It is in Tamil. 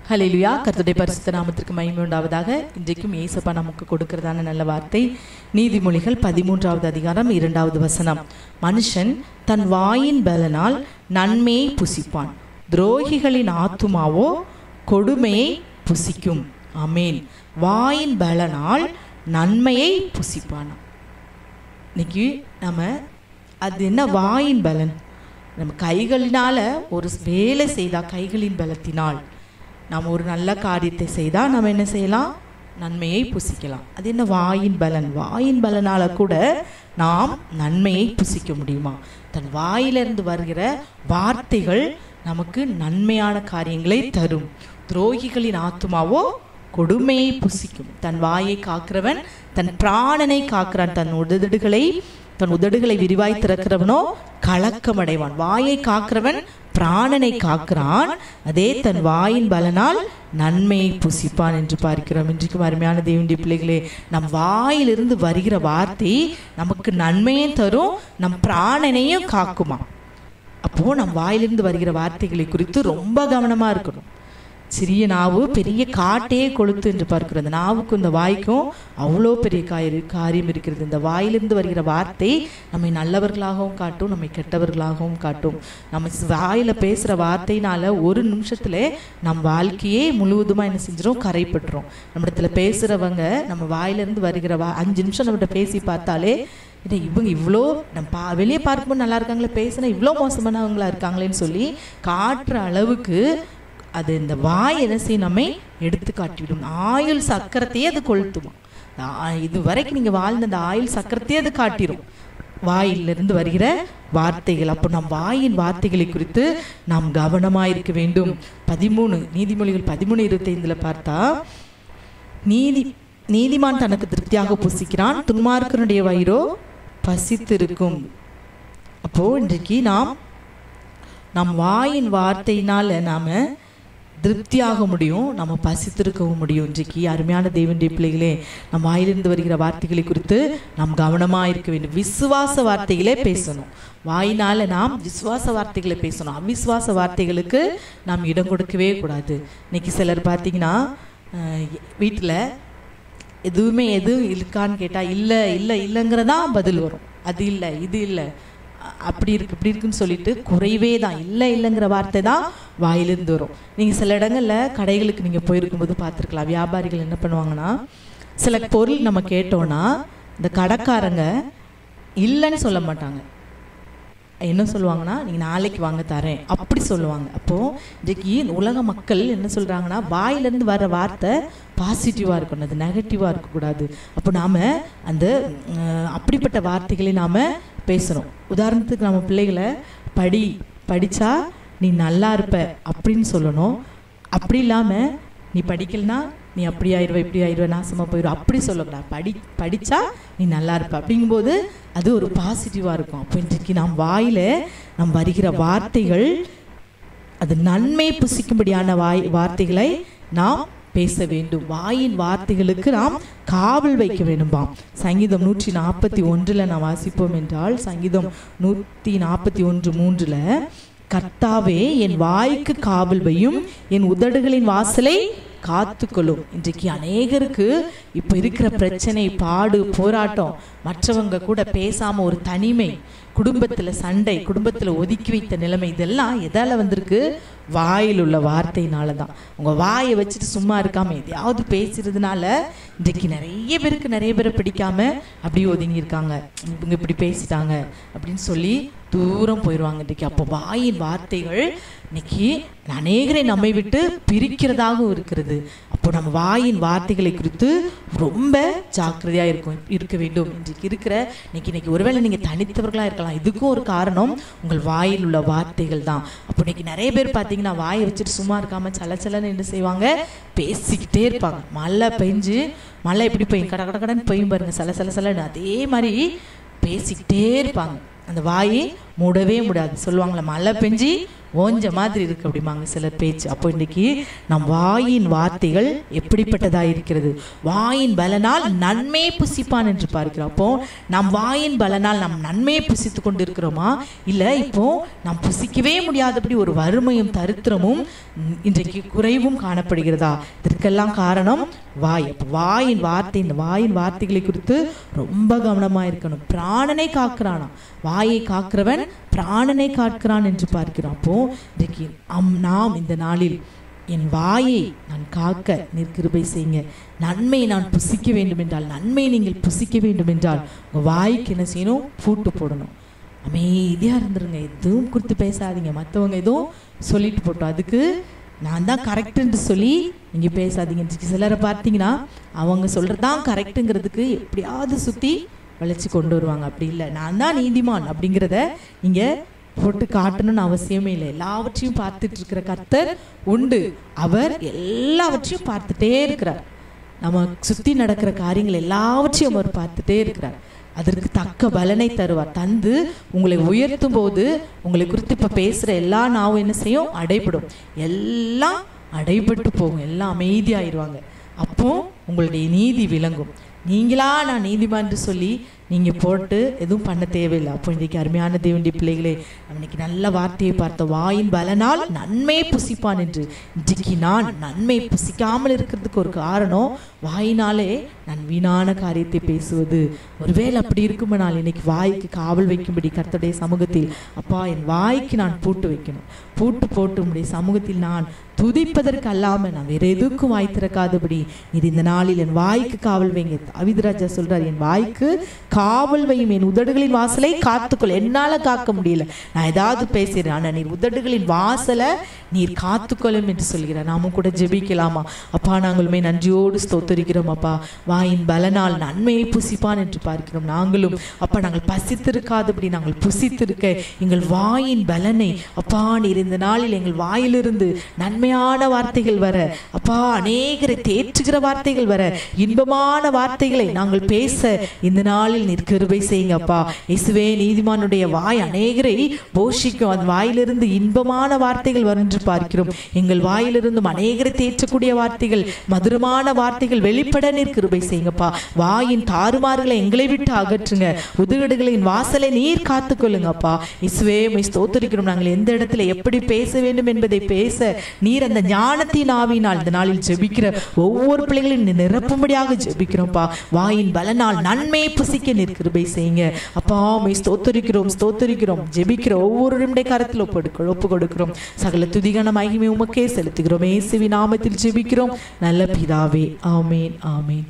ஹல்லேலூயா. கர்த்தருடைய பரிசுத்த நாமத்திற்கு மகிமை உண்டாவதாக. இன்றைக்கும் இயேசப்பா நமக்கு கொடுக்கிறதான நல்ல வார்த்தை நீதிமொழிகள் 13வது அதிகாரம் 2வது வசனம். மனுஷன் தன் வாயின் பலனால் நன்மையை புசிப்பான், துரோகிகளின் ஆத்துமாவோ கொடுமையை புசிக்கும். ஆமேன். வாயின் பலனால் நன்மையை புசிப்பான். இன்னைக்கு நம்ம அது என்ன வாயின் பலன்? நம்ம கைகளினால ஒரு வேலை செய்தால், கைகளின் பலத்தினால் நாம் ஒரு நல்ல காரியத்தை செய்தால் நம்ம என்ன செய்யலாம்? நன்மையை புசிக்கலாம். அது என்ன வாயின் பலன்? வாயின் பலனால கூட நாம் நன்மையை புசிக்க முடியுமா? தன் வாயிலிருந்து வருகிற வார்த்தைகள் நமக்கு நன்மையான காரியங்களை தரும். துரோகிகளின் ஆத்துமாவோ கொடுமையை புசிக்கும். தன் வாயை காக்கிறவன் தன் பிராணனை காக்கிறான். தன் உதடுகளை விரிவாய் திறக்கிறவனோ கலக்கம் அடைவான். வாயை காக்கிறவன் பிராணனை காக்கிறான், அதே தன் வாயின் பலனால் நன்மையை புசிப்பான் என்று பார்க்கிறோம். இன்றைக்கும் அருமையான தேவனுடைய பிள்ளைகளே, நம் வாயிலிருந்து வருகிற வார்த்தை நமக்கு நன்மையும் தரும், நம் பிராணனையும் காக்குமா. அப்போ நம் வாயிலிருந்து வருகிற வார்த்தைகளை குறித்து ரொம்ப கவனமா இருக்கணும். சிறிய நாவு பெரிய காட்டையே கொளுத்து என்று பார்க்கிறது. இந்த நாவுக்கும் இந்த வாய்க்கும் அவ்வளோ பெரிய காரியம் இருக்கிறது. இந்த வாயிலிருந்து வருகிற வார்த்தை நம்மை நல்லவர்களாகவும் காட்டும், நம்மை கெட்டவர்களாகவும் காட்டும். நம்ம வாயில் பேசுகிற வார்த்தையினால ஒரு நிமிஷத்துல நம் வாழ்க்கையே முழுவதுமாக என்ன செஞ்சிடும்? கரைப்பட்டுரும். நம்மிடத்துல பேசுகிறவங்க நம்ம வாயிலிருந்து வருகிற 5 நிமிஷம் நம்மகிட்ட பேசி பார்த்தாலே இவங்க இவ்வளோ நம்ம வெளியே பார்க்கும்போது நல்லா இருக்காங்களே, பேசினா இவ்வளோ மோசமானவங்களா இருக்காங்களேன்னு சொல்லி காட்டுற அளவுக்கு அது இந்த வாய் என்ன செய்யும்? நம்மை எடுத்து காட்டிவிடும். ஆயுள் சக்கரத்தையே அது கொளுத்துமா. இது வரைக்கும் நீங்கள் வாழ்ந்த அந்த ஆயுள் சக்கரத்தையே அது காட்டிடும், வாயிலிருந்து வருகிற வார்த்தைகள். அப்போ நம் வாயின் வார்த்தைகளை குறித்து நாம் கவனமாக இருக்க வேண்டும். நீதிமொழிகள் 13:25 பார்த்தா, நீதிமான் தனக்கு திருப்தியாக புசிக்கிறான், துன்மார்க்கனுடைய வயிறோ பசித்திருக்கும். அப்போ இன்றைக்கு நம் வாயின் வார்த்தையினால நாம திருப்தியாக முடியும், நம்ம பசித்திருக்கவும் முடியும். இன்றைக்கு அருமையான தேவனுடைய பிள்ளைகளே, நம் வாயிலிருந்து வருகிற வார்த்தைகளை குறித்து நாம் கவனமாக இருக்க வேண்டும். விசுவாச வார்த்தைகளே பேசணும். வாயினால நாம் விசுவாச வார்த்தைகளை பேசணும். அவிசுவாச வார்த்தைகளுக்கு நாம் இடம் கொடுக்கவே கூடாது. இன்னைக்கு சிலர் பார்த்தீங்கன்னா வீட்டில் எதுவுமே இருக்கான்னு கேட்டால் இல்லைங்கிறதா பதில் வரும். அது இல்லை, இது இல்லை, அப்படி இருக்கு, இப்படி இருக்குன்னு சொல்லிட்டு குறைவே தான், இல்லைங்கிற வார்த்தை தான் வாயிலிருந்து வரும். நீங்கள் சில இடங்களில் கடைகளுக்கு நீங்கள் போயிருக்கும்போது பார்த்துருக்கலாம். வியாபாரிகள் என்ன பண்ணுவாங்கன்னா, சில பொருள் நம்ம கேட்டோன்னா இந்த கடைக்காரங்க இல்லைன்னு சொல்ல மாட்டாங்க. என்ன சொல்லுவாங்கன்னா, நீங்கள் நாளைக்கு வாங்க தரேன் அப்படி சொல்லுவாங்க. அப்போது இன்றைக்கு உலக மக்கள் என்ன சொல்கிறாங்கன்னா, வாயிலிருந்து வர வார்த்தை பாசிட்டிவாக இருக்கணும், அது நெகட்டிவாக இருக்கக்கூடாது. அப்போ நாம் அந்த அப்படிப்பட்ட வார்த்தைகளை நாம் பேசணும். உதாரணத்துக்கு நம்ம பிள்ளைகளை படித்தா நீ நல்லா இருப்ப அப்படின்னு சொல்லணும். அப்படி இல்லாமல் நீ படிக்கலனா நீ அப்படி ஆயிடுவ, இப்படி ஆயிடுவ, நாசமாக போயிடுவ அப்படி சொல்லக்கூடாது. படித்தா நீ நல்லா இருப்ப அப்படிங்கும்போது அது ஒரு பாசிட்டிவாக இருக்கும். அப்போ இன்றைக்கு நாம் வாயில் நம் வருகிற வார்த்தைகள் அது நன்மை புசிக்கும்படியான வார்த்தைகளை நாம் பேச வேண்டும். வாயின் வார்த்தைகளுக்கு நாம் காவல் வைக்க வேண்டுமாம். சங்கீதம் 141 நாம் வாசிப்போம் என்றால், சங்கீதம் 141:3 கர்த்தாவே என் வாய்க்கு காவல் வையும், என் உதடுகளின் வாசலை காத்துக்கொள்ளும். இன்றைக்கு அநேகருக்கு இப்போ இருக்கிற பிரச்சனை, பாடு, போராட்டம், மற்றவங்க கூட பேசாமல் ஒரு தனிமை, குடும்பத்தில் சண்டை, குடும்பத்தில் ஒதுக்கி வைத்த நிலைமை, இதெல்லாம் எதால் வந்திருக்கு? வாயில் உள்ள வார்த்தையினால தான். உங்கள் வாயை வச்சுட்டு சும்மா இருக்காமல் எதையாவது பேசுறதுனால இன்றைக்கு நிறைய பேரை பிடிக்காம அப்படியே ஒதுங்கியிருக்காங்க. இவங்க இப்படி பேசிட்டாங்க அப்படின்னு சொல்லி தூரம் போயிடுவாங்க இன்றைக்கி. அப்போ வாயின் வார்த்தைகள் இன்னைக்கு அநேகரை நம்மை விட்டு பிரிக்கிறதாகவும் இருக்கிறது. அப்போ நம்ம வாயின் வார்த்தைகளை குறித்து ரொம்ப ஜாக்கிரதையாக இருக்க வேண்டும். இன்னைக்கு ஒருவேளை நீங்கள் தனித்தவர்களாக இருக்கலாம். இதுக்கும் ஒரு காரணம் உங்கள் வாயில் உள்ள வார்த்தைகள் தான். அப்போ இன்னைக்கு நிறைய பேர் பார்த்தீங்கன்னா வாயை வச்சுட்டு சும்மா இருக்காமல் சலச்சலன்னு என்ன செய்வாங்க? பேசிக்கிட்டே இருப்பாங்க. மழை எப்படி பெய்யும், கடன்னு பெய்யும் பாருங்க, சலன்னு அதே மாதிரி பேசிக்கிட்டே இருப்பாங்க. அந்த வாயை மூடவே முடியாது. சொல்லுவாங்களே, மழை பெஞ்சு ஓஞ்ச மாதிரி இருக்கு அப்படிம்பாங்க சிலர் பேச்சு. அப்போ இன்றைக்கி நம் வாயின் வார்த்தைகள் எப்படிப்பட்டதாக இருக்கிறது? வாயின் பலனால் நன்மை புசிப்பான் என்று பார்க்கிறோம். அப்போ நம் வாயின் பலனால் நம் நன்மையை புசித்து கொண்டு இருக்கிறோமா, இல்லை இப்போ நாம் புசிக்கவே முடியாதபடி ஒரு வறுமையும் தரித்திரமும் இன்றைக்கு குறைவும் காணப்படுகிறதா? இதற்கெல்லாம் காரணம் வாய். அப்போ வாயின் வார்த்தை, இந்த வாயின் வார்த்தைகளை குறித்து ரொம்ப கவனமாக இருக்கணும். பிராணனை காக்கிறானா, வாயை காக்கிறவன் பிராணனை காக்கிறான் என்று பார்க்கிறோம். அப்போ இன்றைக்கு நாம் இந்த நாளில் என் வாயை நான் காக்க நீர் கிருபை செய்யுங்க. நன்மை நான் புசிக்க வேண்டும் என்றால், நன்மை நீங்கள் புசிக்க வேண்டும் என்றால் உங்கள் வாய்க்கு என்ன செய்யணும்? பூட்டு போடணும். அமைதியாக இருந்துருங்க, எதுவும் குறித்து பேசாதீங்க. மற்றவங்க எதுவும் சொல்லிட்டு போட்டோம், அதுக்கு நான் தான் கரெக்டுன்னு சொல்லி நீங்கள் பேசாதீங்க. சிலரை பார்த்தீங்கன்னா அவங்க சொல்கிறது தான் கரெக்டுங்கிறதுக்கு எப்படியாவது சுற்றி வளைச்சி கொண்டு வருவாங்க. அப்படி இல்லை, நான் தான் நீதிமான் அப்படிங்கிறத நீங்கள் போட்டு காட்டணும்னு அவசியமே இல்லை. எல்லாவற்றையும் பார்த்துட்டு இருக்கிற கர்த்தர் உண்டு. அவர் எல்லாவற்றையும் பார்த்துட்டே இருக்கிறார். நம்ம சுற்றி நடக்கிற காரியங்கள் எல்லாவற்றையும் அவர் பார்த்துட்டே இருக்கிறார். அதற்கு தக்க பலனை தருவார். தந்து உங்களை உயர்த்தும் போது உங்களை குறித்து இப்போ பேசுகிற எல்லா நாவும் என்ன செய்யும்? அடைபடும். எல்லாம் அடைபட்டு போகும், எல்லாம் அமைதியாயிருவாங்க. அப்போ உங்களுடைய நீதி விளங்கும். நீங்களா நான் நீதிமான் என்று சொல்லி நீங்கள் போட்டு எதுவும் பண்ண தேவையில்லை. அப்போ இன்றைக்கு அருமையான தேவனுடைய பிள்ளைகளே, இன்னைக்கு நல்ல வார்த்தையை பார்த்த வாயின் பலனால் நன்மை புசிப்பான் என்று. இன்றைக்கு நான் நன்மை புசிக்காமல் இருக்கிறதுக்கு ஒரு காரணம், வாயினாலே நான் வீணான காரியத்தை பேசுவது. ஒருவேளை அப்படி இருக்குமானால் இன்னைக்கு வாய்க்கு காவல் வைக்கும்படி கர்த்தருடைய சமூகத்தில், அப்பா என் வாய்க்கு நான் பூட்டு வைக்கணும். பூட்டு போட்டு உடைய சமூகத்தில் நான் துதிப்பதற்கு அல்லாமல் நான் வேற எதுக்கும் வாய் திறக்காதபடி நீர் இந்த நாளில் என் வாய்க்கு காவல் வைங்க. தாவீது சொல்றார், என் வாய்க்கு காவல் வையும், என் உதடுகளின் வாசலை காத்துக்கொள். என்னால காக்க முடியல, நான் ஏதாவது பேசுறேன், ஆனால் நீர் உதடுகளின் வாசலை நீர் காத்துக்கொள்ளும் என்று சொல்கிறார். நாமும் கூட ஜெபிக்கலாமா? அப்பா நாங்களுமே நன்றியோடு ஸ்தோத்தரிக்கிறோம். அப்பா வாயின் பலனால் நன்மையை புசிப்பான் என்று பார்க்கிறோம். நாங்களும் அப்பா நாங்கள் பசித்திருக்காதபடி நாங்கள் புசித்திருக்க எங்கள் வாயின் பலனை அப்பா நீர் இந்த நாளில் எங்கள் வாயிலிருந்து நன்மையான வார்த்தைகள் வர, அப்பா அநேகரை தேற்றுகிற வார்த்தைகள் வர, இன்பமான வார்த்தைகளை நாங்கள் பேச இந்த நாளில் நீர் கிருபை செய்யுங்க. அப்பா இயேசுவே, நீதிமானுடைய வாய் அநேகரை போஷிக்கும். அந்த வாயிலிருந்து இன்பமான வார்த்தைகள் வரும் என்று பார்க்கிறோம். எங்கள் வாயிலிருந்தும் அநேகரை தேற்றக்கூடிய வார்த்தைகள், மதுரமான வார்த்தைகள் வெளிப்பட நீர் கிருபை செய்யுங்கப்பா. வாயின் தாறுமாறுகளை எங்களை விட்டு அகற்றுங்க. உதடுகளின் வாசலை நீர் காத்துக்கொள்ளுங்கப்பா. இயேசுவே ஸ்தோத்திரிக்கிறோம். நாங்கள் எந்த இடத்துல எப்படி பேச வேண்டும் என்பதை பேச நீர் அந்த ஞானத்தின் ஆவியினால் இந்த நாளில் ஜெபிக்கிற ஒவ்வொரு பிள்ளைகளையும் நிரப்பும்படியாக ஜெபிக்கிறோம்ப்பா. வாயின் பலனால் நன்மையை புசிக்க நீர் கிருபை செய்யுங்க. அப்பா ஸ்தோத்திரிக்கிறோம். ஜெபிக்கிற ஒவ்வொருடைய கரத்தில் ஒப்பு கொடுக்கிறோம். சகல துதிகான மகிமை உமக்கே செலுத்துகிறோம். இயேசுவின் நாமத்தில் ஜெபிக்கிறோம் நல்ல பிதாவே. ஆமேன், ஆமேன்.